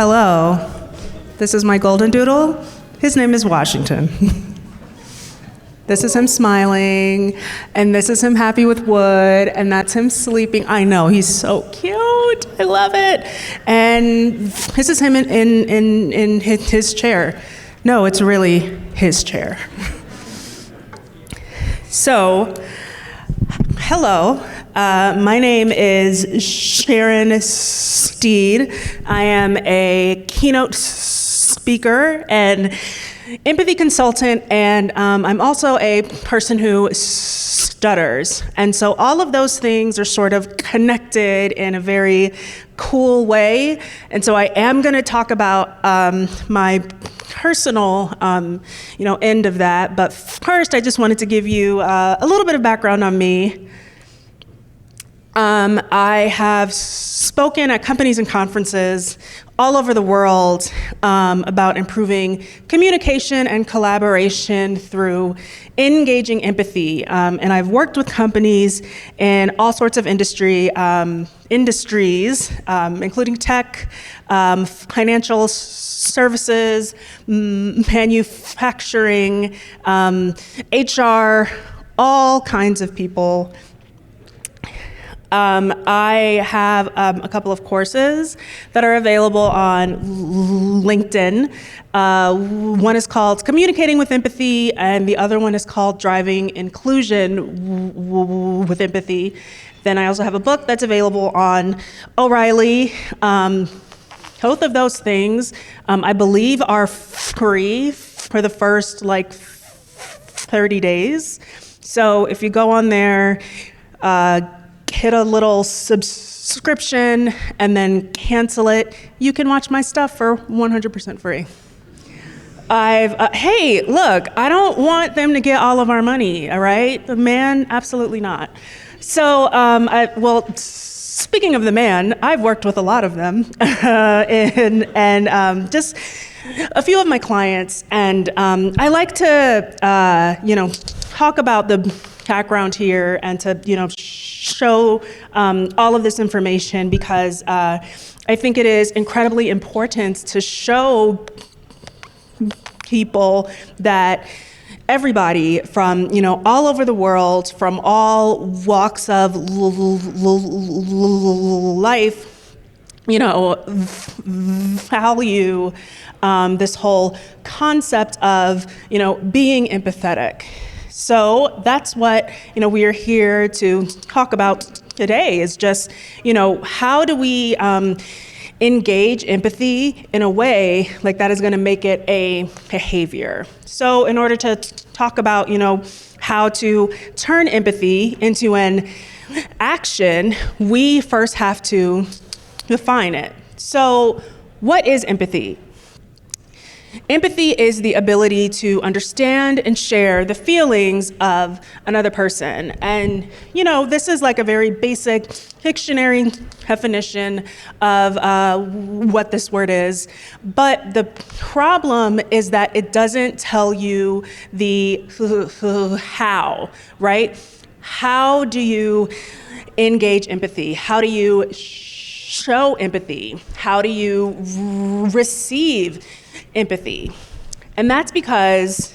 Hello, this is my golden doodle. His name is Washington. This is him smiling, and this is him happy with wood, and that's him sleeping. I know, he's so cute. I love it. And this is him in his chair. No, it's really his chair. So, hello. My name is Sharon Steed. I am a keynote speaker and empathy consultant, and I'm also a person who stutters. And so all of those things are sort of connected in a very cool way. And so I am going to talk about my personal end of that. But first, I just wanted to give you a little bit of background on me. I have spoken at companies and conferences all over the world about improving communication and collaboration through engaging empathy. And I've worked with companies in all sorts of industries, including tech, financial services, manufacturing, HR, all kinds of people. I have a couple of courses that are available on LinkedIn. One is called Communicating with Empathy, and the other one is called Driving Inclusion with Empathy. Then I also have a book that's available on O'Reilly. Both of those things, I believe, are free for the first 30 days. So if you go on there, hit a little subscription and then cancel it, you can watch my stuff for 100% free. Hey, look, I don't want them to get all of our money, all right? The man, absolutely not. So, speaking of the man, I've worked with a lot of them, and just a few of my clients, and I like to, talk about the background here and to, show all of this information because I think it is incredibly important to show people that everybody from, all over the world, from all walks of life, value this whole concept of, being empathetic. So that's what, we are here to talk about today is just, how do we engage empathy in a way like that is going to make it a behavior. So in order to talk about, how to turn empathy into an action, we first have to define it. So what is empathy? Empathy is the ability to understand and share the feelings of another person. And, this is like a very basic dictionary definition of what this word is. But the problem is that it doesn't tell you the how, right? How do you engage empathy? How do you show empathy? How do you receive empathy? And that's because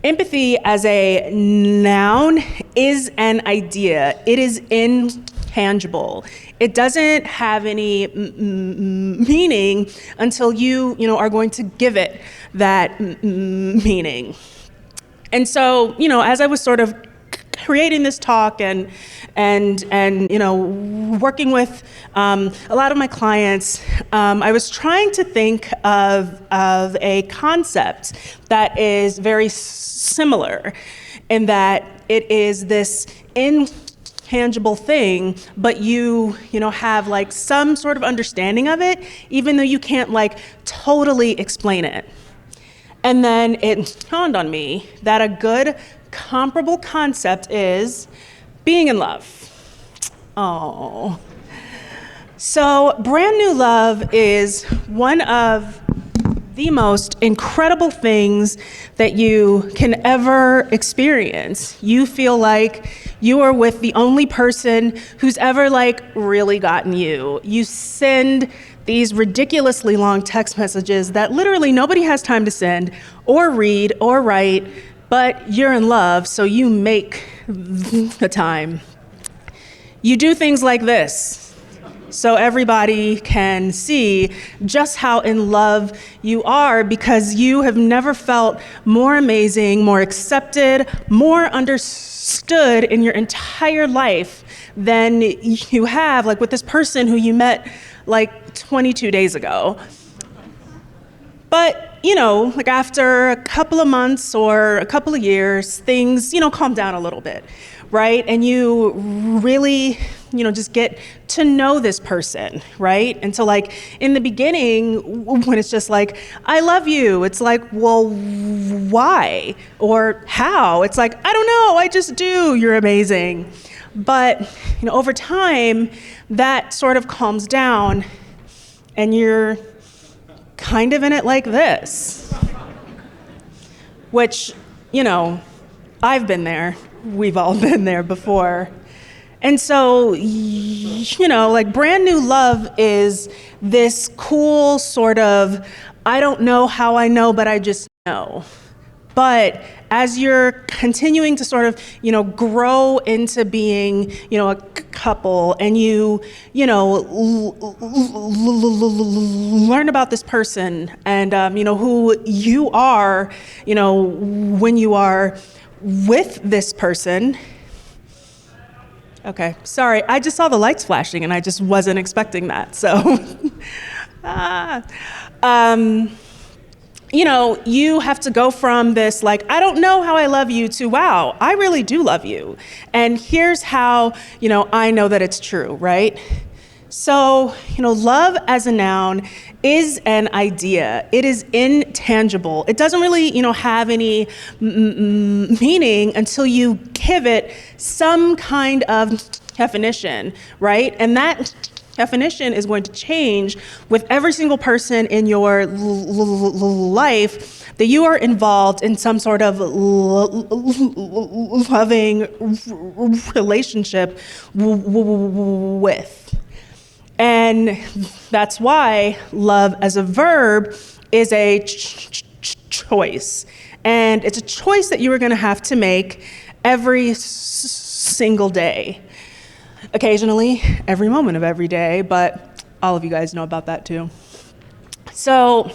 empathy as a noun is an idea. It is intangible. It doesn't have any meaning until you are going to give it that meaning. And so, as I was sort of creating this talk and working with a lot of my clients, I was trying to think of a concept that is very similar in that it is this intangible thing, but you have some sort of understanding of it, even though you can't totally explain it. And then it dawned on me that a good comparable concept is being in love. Oh. So brand new love is one of the most incredible things that you can ever experience. You feel like you are with the only person who's ever really gotten you. You send these ridiculously long text messages that literally nobody has time to send or read or write, but you're in love, so you make the time. You do things like this so everybody can see just how in love you are, because you have never felt more amazing, more accepted, more understood in your entire life than you have, like with this person who you met like 22 days ago. But, like after a couple of months or a couple of years, things, calm down a little bit, right? And you really, just get to know this person, right? And so like in the beginning, when it's just like, I love you, it's like, well, why? Or how? It's like, I don't know, I just do, you're amazing. But, over time, that sort of calms down and you're kind of in it like this, which, I've been there. We've all been there before. And so, like brand new love is this cool sort of, I don't know how I know, but I just know. But as you're continuing to sort of, grow into being, a couple, and you learn about this person and, who you are, when you are with this person. Okay, sorry, I just saw the lights flashing and I just wasn't expecting that, so. You have to go from this, like, I don't know how I love you, to, wow, I really do love you. And here's how, I know that it's true, right? So, love as a noun is an idea. It is intangible. It doesn't really, have any meaning until you give it some kind of definition, right? And that definition is going to change with every single person in your life that you are involved in some sort of loving relationship with. And that's why love as a verb is a choice. And it's a choice that you are going to have to make every single day. Occasionally, every moment of every day, but all of you guys know about that too. So,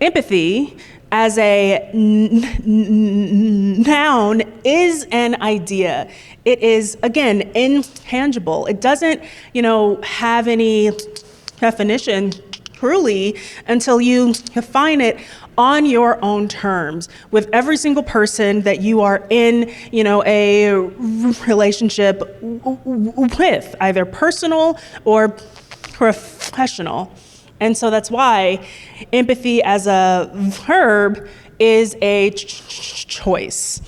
empathy as a noun is an idea. It is, again, intangible. It doesn't, have any definition truly until you define it on your own terms with every single person that you are in, a relationship with, either personal or professional. And so that's why empathy as a verb is a choice.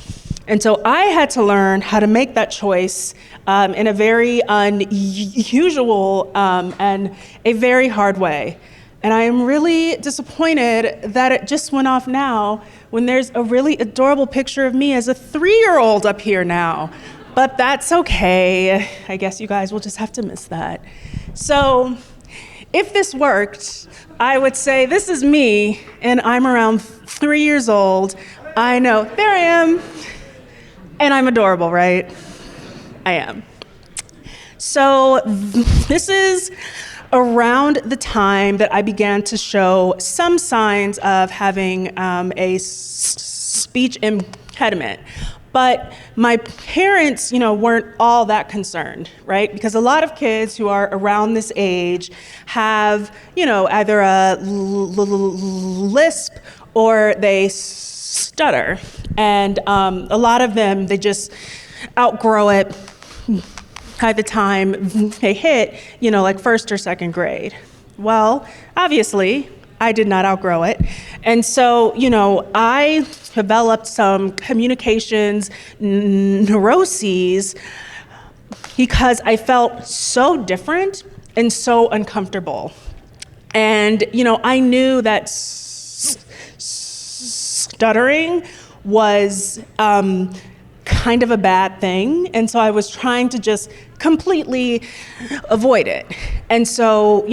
And so I had to learn how to make that choice in a very unusual and a very hard way. And I am really disappointed that it just went off now when there's a really adorable picture of me as a 3-year-old up here now. But that's okay. I guess you guys will just have to miss that. So if this worked, I would say this is me, and I'm around 3 years old. I know, there I am. And I'm adorable, right? I am. So this is around the time that I began to show some signs of having a speech impediment. But my parents, weren't all that concerned, right? Because a lot of kids who are around this age have, either a lisp or they stutter. And a lot of them, they just outgrow it by the time they hit, like first or second grade. Well, obviously, I did not outgrow it. And so, I developed some communications neuroses because I felt so different and so uncomfortable. And, I knew that stuttering was kind of a bad thing. And so I was trying to just completely avoid it. And so,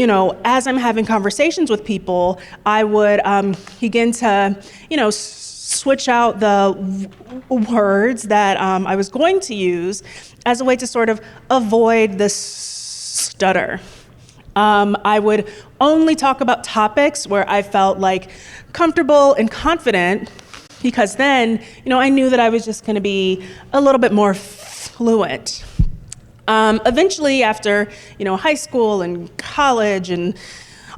as I'm having conversations with people, I would begin to, switch out the words that I was going to use as a way to sort of avoid the stutter. I would only talk about topics where I felt like comfortable and confident, because then, I knew that I was just going to be a little bit more fluent. Eventually, after, high school and college and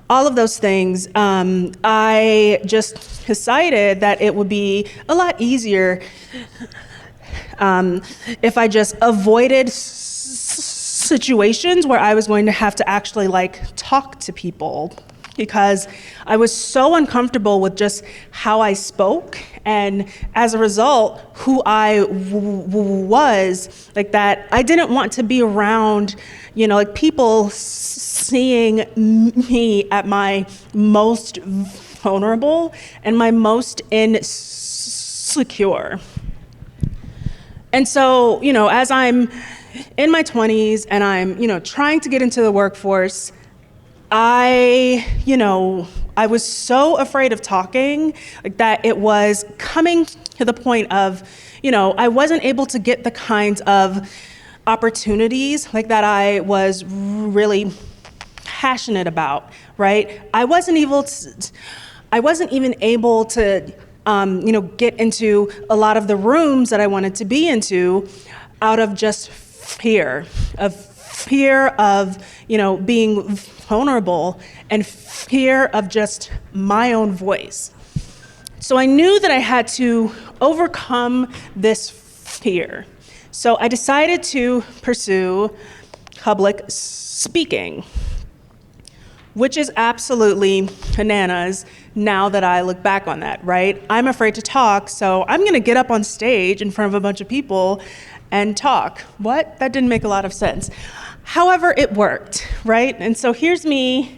all of those things, I just decided that it would be a lot easier if I just avoided situations where I was going to have to actually talk to people, because I was so uncomfortable with just how I spoke, and as a result, who I was, that I didn't want to be around, people seeing me at my most vulnerable and my most insecure. And so, as I'm in my 20s and I'm, trying to get into the workforce, I was so afraid of talking, that it was coming to the point of, I wasn't able to get the kinds of opportunities that I was really passionate about, right? I wasn't even able to, get into a lot of the rooms that I wanted to be into out of just fear of, being vulnerable, and fear of just my own voice. So I knew that I had to overcome this fear. So I decided to pursue public speaking, which is absolutely bananas now that I look back on that, right? I'm afraid to talk, so I'm gonna get up on stage in front of a bunch of people and talk. What? That didn't make a lot of sense. However, it worked, right? And so here's me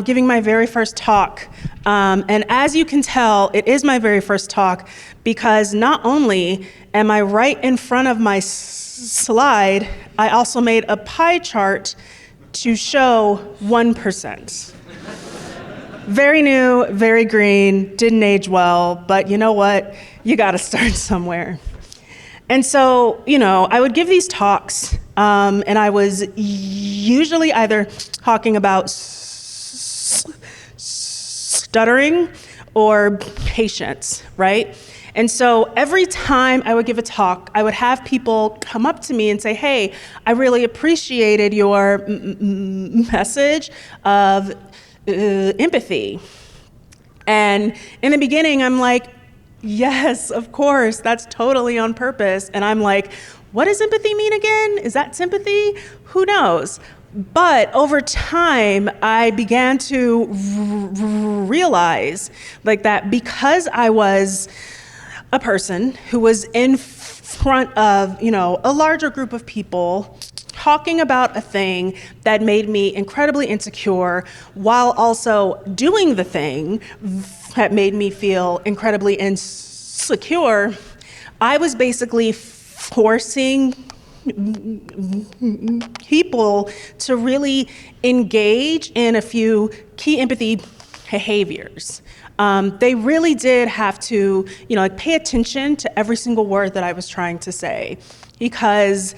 giving my very first talk. And as you can tell, it is my very first talk, because not only am I right in front of my slide, I also made a pie chart to show 1%. Very new, very green, didn't age well, but you know what? You gotta start somewhere. And so, I would give these talks, and I was usually either talking about stuttering or patience, right? And so every time I would give a talk, I would have people come up to me and say, hey, I really appreciated your message of empathy. And in the beginning, I'm like, yes, of course, that's totally on purpose. And I'm like, what does empathy mean again? Is that sympathy? Who knows? But over time, I began to realize that because I was a person who was in front of, a larger group of people talking about a thing that made me incredibly insecure, while also doing the thing that made me feel incredibly insecure, I was basically forcing people to really engage in a few key empathy behaviors. They really did have to, pay attention to every single word that I was trying to say, because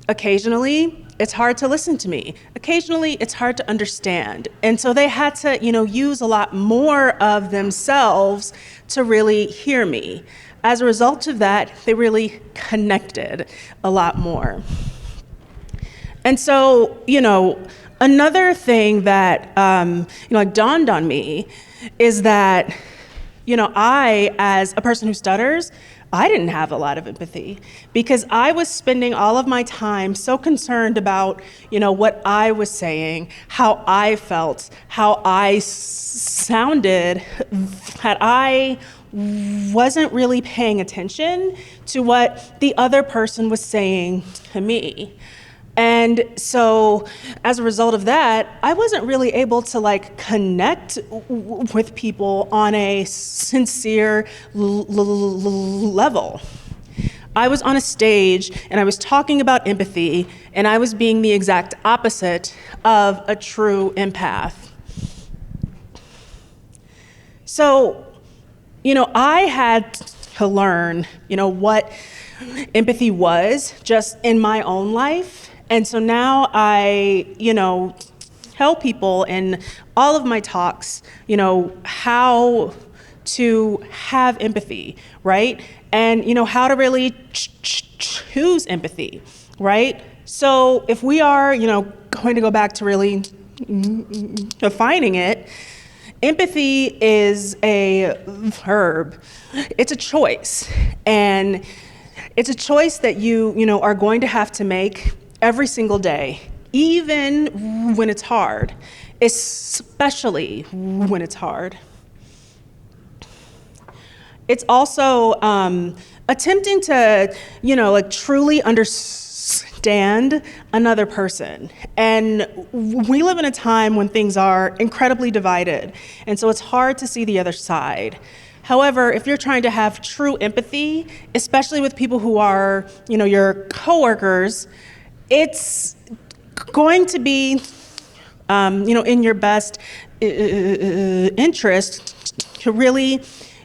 occasionally it's hard to listen to me. Occasionally it's hard to understand. And so they had to, use a lot more of themselves to really hear me. As a result of that, they really connected a lot more. And so, another thing that, dawned on me is that, I, as a person who stutters, I didn't have a lot of empathy, because I was spending all of my time so concerned about, what I was saying, how I felt, how I sounded, that I wasn't really paying attention to what the other person was saying to me. And so as a result of that, I wasn't really able to connect with people on a sincere level. I was on a stage and I was talking about empathy, and I was being the exact opposite of a true empath. So, I had to learn, what empathy was just in my own life. And so now I, tell people in all of my talks, how to have empathy, right? And, how to really choose empathy, right? So if we are, going to go back to really defining it, empathy is a verb. It's a choice. And it's a choice that you are going to have to make every single day, even when it's hard, especially when it's hard. It's also attempting to, truly understand another person. And we live in a time when things are incredibly divided, and so it's hard to see the other side. However, if you're trying to have true empathy, especially with people who are, your coworkers, it's going to be, in your best interest to really,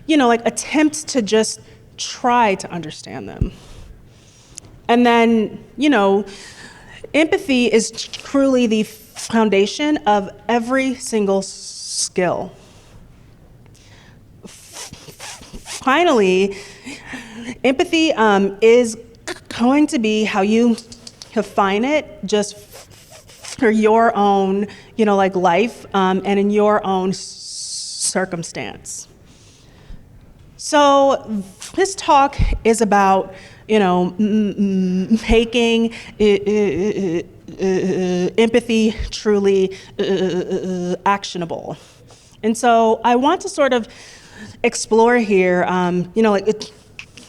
attempt to just try to understand them. And then, empathy is truly the foundation of every single skill. Finally, empathy is going to be how you define it just for your own, life and in your own circumstance. So this talk is about, making empathy truly actionable. And so I want to sort of explore here,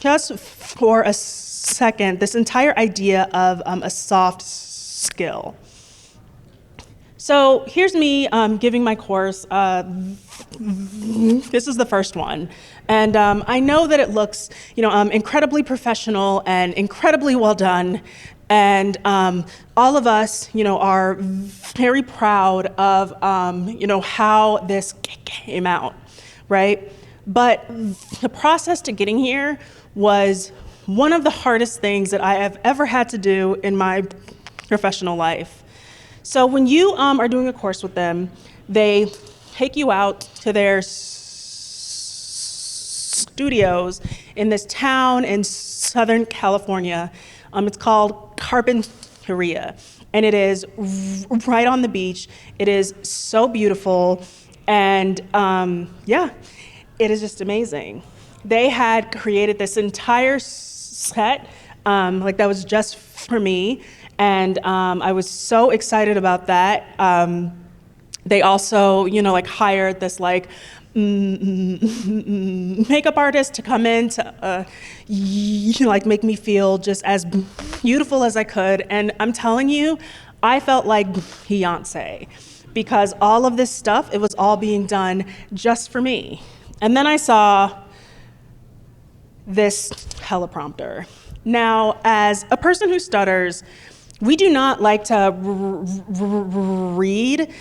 just for a second, this entire idea of a soft skill. So here's me giving my course. This is the first one. And I know that it looks, incredibly professional and incredibly well done. And all of us, are very proud of, how this came out, right? But the process to getting here was one of the hardest things that I have ever had to do in my professional life. So when you are doing a course with them, they take you out to their studios in this town in Southern California. It's called Carpinteria, and it is right on the beach. It is so beautiful, and it is just amazing. They had created this entire set that was just for me, and I was so excited about that. They also, hired this makeup artist to come in to, make me feel just as beautiful as I could. And I'm telling you, I felt like Beyonce, because all of this stuff, it was all being done just for me. And then I saw this teleprompter. Now, as a person who stutters, we do not like to read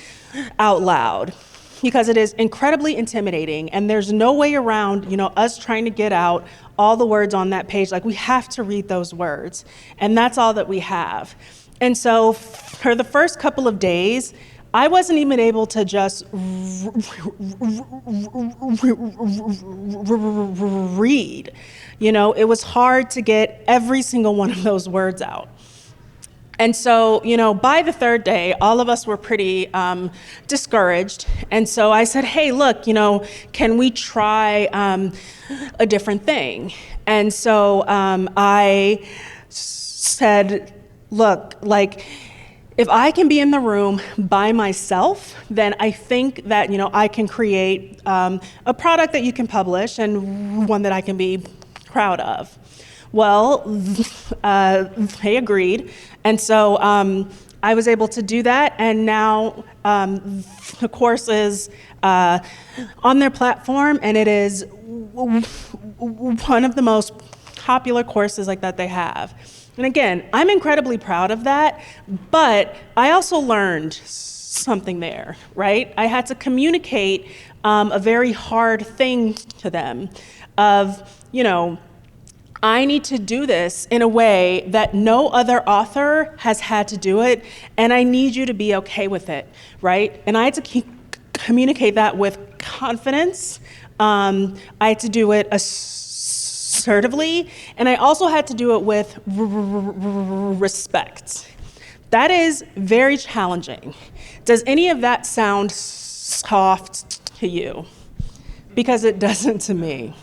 out loud because it is incredibly intimidating, and there's no way around, us trying to get out all the words on that page. We have to read those words, and that's all that we have. And so for the first couple of days, I wasn't even able to just read. It was hard to get every single one of those words out. And so, by the third day, all of us were pretty discouraged. And so I said, hey, look, can we try a different thing? And so I said, look, if I can be in the room by myself, then I think that, I can create a product that you can publish and one that I can be proud of. Well, they agreed. And so I was able to do that. And now the course is on their platform, and it is one of the most popular courses like that they have. And again, I'm incredibly proud of that, but I also learned something there, right? I had to communicate a very hard thing to them of, I need to do this in a way that no other author has had to do it, and I need you to be okay with it, right? And I had to communicate that with confidence. I had to do it assertively, and I also had to do it with respect. That is very challenging. Does any of that sound soft to you? Because it doesn't to me.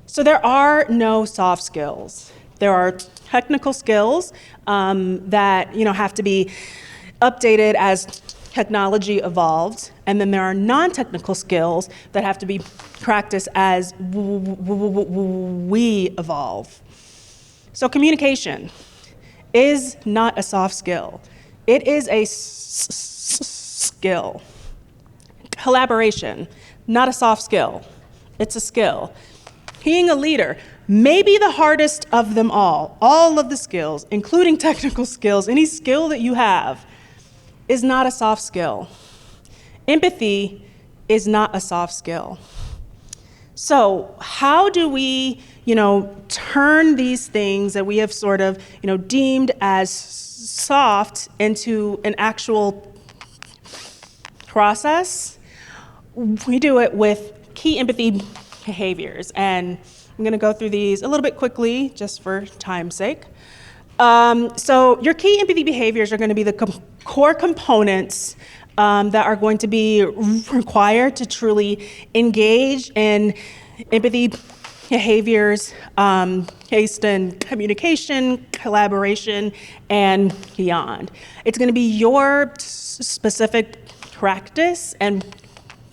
So there are no soft skills. There are technical skills that have to be updated as technology evolves, and then there are non-technical skills that have to be practiced as we evolve. So communication is not a soft skill. It is a skill. Collaboration, not a soft skill. It's a skill. Being a leader, maybe the hardest of them all of the skills, including technical skills, any skill that you have, is not a soft skill. Empathy is not a soft skill. So how do we, turn these things that we have sort of, deemed as soft into an actual process? We do it with key empathy behaviors, and I'm going to go through these a little bit quickly just for time's sake. So your key empathy behaviors are going to be the core components that are going to be required to truly engage in empathy behaviors based in communication, collaboration, and beyond. It's going to be your specific practice and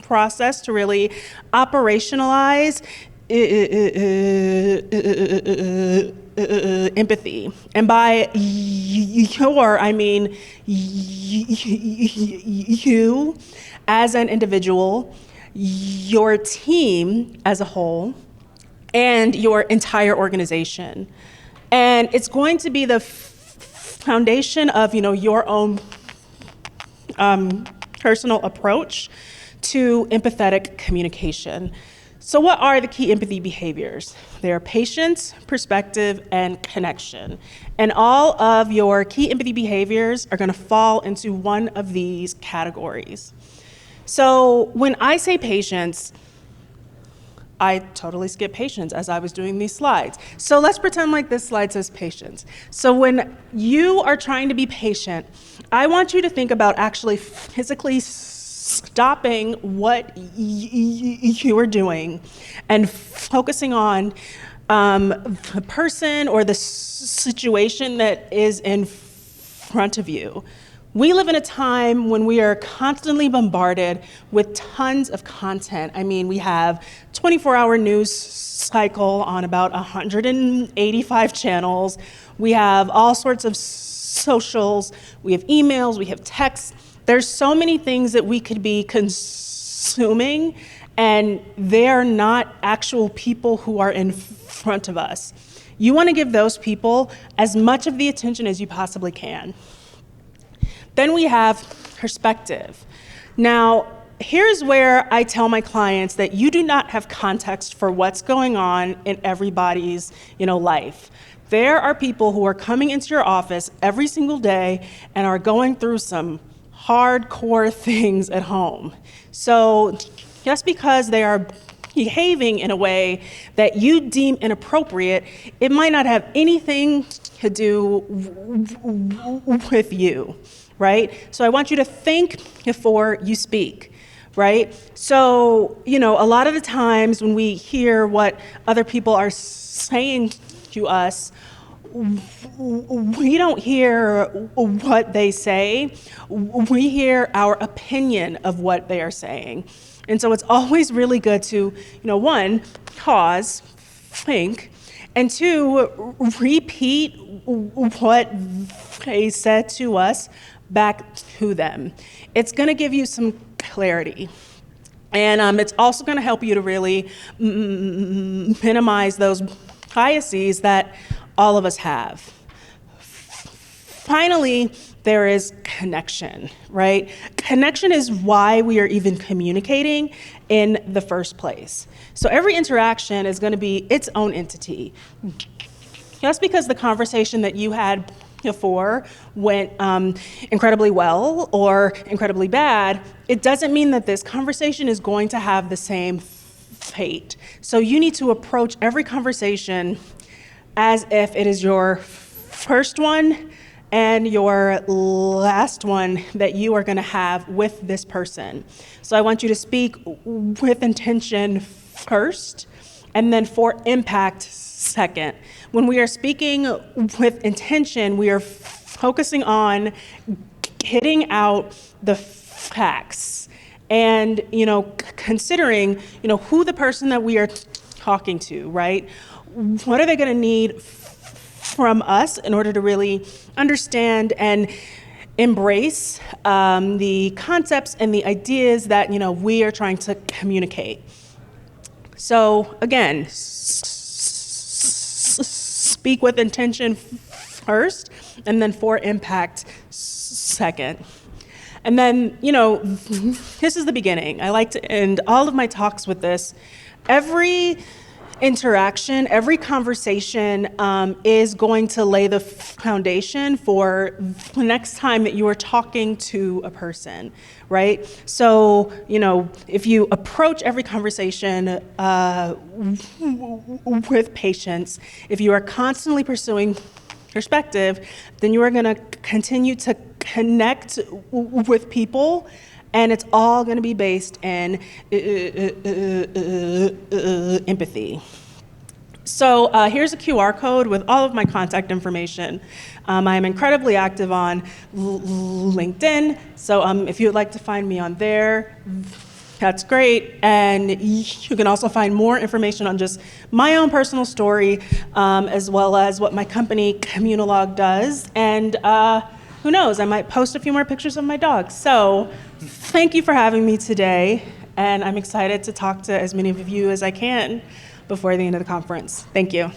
process to really operationalize empathy. And by your, I mean you as an individual, your team as a whole, and your entire organization. And it's going to be the foundation of, your own personal approach to empathetic communication. So what are the key empathy behaviors? They are patience, perspective, and connection. And all of your key empathy behaviors are going to fall into one of these categories. So when I say patience, I totally skipped patience as I was doing these slides. So let's pretend like this slide says patience. So when you are trying to be patient, I want you to think about actually physically stopping what you are doing and focusing on the person or the situation that is in front of you. We live in a time when we are constantly bombarded with tons of content. I mean, we have 24-hour news cycle on about 185 channels. We have all sorts of socials. We have emails. We have texts. There's so many things that we could be consuming, and they're not actual people who are in front of us. You want to give those people as much of the attention as you possibly can. Then we have perspective. Now, here's where I tell my clients that you do not have context for what's going on in everybody's, life. There are people who are coming into your office every single day and are going through some hardcore things at home. So just because they are behaving in a way that you deem inappropriate, it might not have anything to do with you. Right? So I want you to think before you speak, right? So, a lot of the times when we hear what other people are saying to us, we don't hear what they say, we hear our opinion of what they are saying. And so it's always really good to, one, pause, think, and two, repeat what they said to us back to them. It's going to give you some clarity. And it's also going to help you to really minimize those biases that all of us have. Finally, there is connection, right? Connection is why we are even communicating in the first place. So every interaction is going to be its own entity. Just because the conversation that you had before went incredibly well or incredibly bad, it doesn't mean that this conversation is going to have the same fate. So you need to approach every conversation as if it is your first one and your last one that you are going to have with this person. So I want you to speak with intention first, and then for impact second. When we are speaking with intention, we are focusing on hitting out the facts and, considering, who the person that we are talking to, right? What are they going to need from us in order to really understand and embrace the concepts and the ideas that we are trying to communicate. So again, speak with intention first, and then for impact second. And then this is the beginning. I like to end all of my talks with this. Every interaction, every conversation is going to lay the foundation for the next time that you are talking to a person, right? So, if you approach every conversation with patience, if you are constantly pursuing perspective, then you are going to continue to connect with people, and it's all going to be based in empathy. So here's a QR code with all of my contact information. I am incredibly active on LinkedIn, so if you would like to find me on there, that's great. And you can also find more information on just my own personal story, as well as what my company, Communalog, does. And who knows, I might post a few more pictures of my dog. So thank you for having me today, and I'm excited to talk to as many of you as I can before the end of the conference. Thank you.